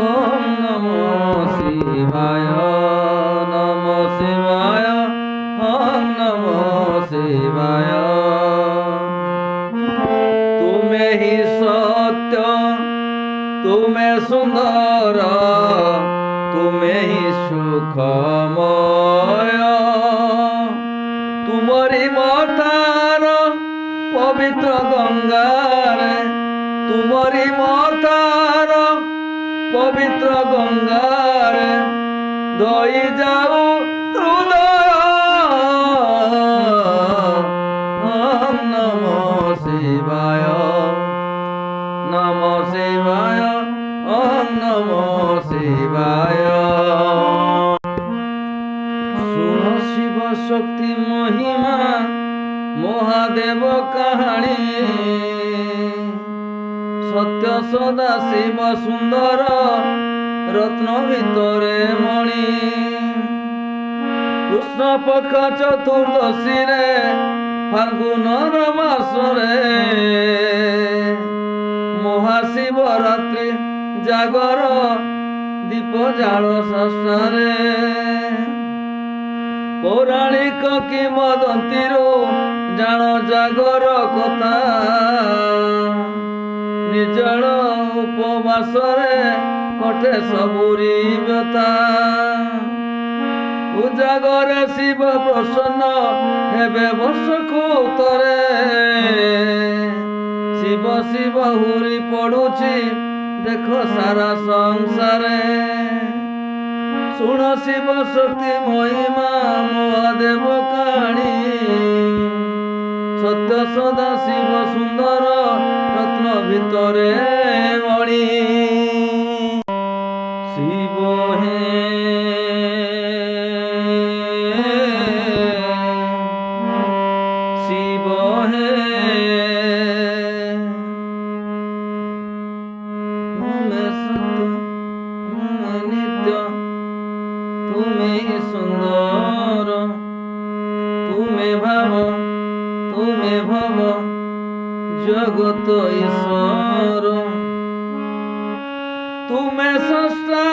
ওম নমো শিবায়, নমো শিবায়, ওম নমো শিবায়। তুমে হি সত্য, তুমে সুন্দর, তুমে হি সুখময়। তুমরি মথার পবিত্র গঙ্গারে, তুমরি মথার পবিত্র গঙ্গারে ধই যাও হৃদয়। ওম নমো শিবায়, নমো শিবায়, ওম নমো শিবায়। শুনো শিব শক্তি মহিমা, মহাদেব কাহাণী। সত্য সদা শিব সুন্দর, রত্ন ভিতরে মণি। কৃষ্ণ পক্ষ চতুর্দশীরে, ফাল্গুনর মাসরে, মহাশিবরাত্রি জাগর, দীপ জাଳ ଷଷ୍ଠରେ। ପୌରାଣିକ କିମ୍ବଦନ୍ତୀରୁ ଜାଣ ଜାଗର କଥା, ନିର୍ଜଳ ଉପବାସରେ କଟେ ସବୁରି ବ୍ୟଥା। ଉଜାଗରେ ଶିବ ପ୍ରସନ୍ନ ହେବେ ବର୍ଷକୁ ଥରେ, ଶିବ ଶିବ ହୁରି ପଡୁଛି ଦେଖ ସାରା ସଂସାରେ। ଶୁଣ ଶିବ ଶକ୍ତି ମହିମା, ମହାଦେବ କାହାଣୀ। ସତ୍ୟ ସଦା ଶିବ ସୁନ୍ଦର, ରତ୍ନ ଭିତରେ ମଣି। ଶିବ হে শিব হে, ତୁମେ ସତ୍ୟ, ତୁମେ ନିତ୍ୟ, ତୁମେ ସୁନ୍ଦର। ତୁମେ ଭାବ, ତୁମେ ଭବ, ଜଗତ ଈଶ୍ୱର। ତୁମେ ସ୍ରଷ୍ଟା,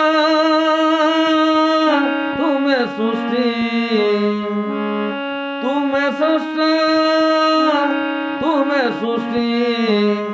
ତୁମେ ସୃଷ୍ଟି। ତୁମେ ସ୍ରଷ୍ଟା, ତୁମେ ସୃଷ୍ଟି।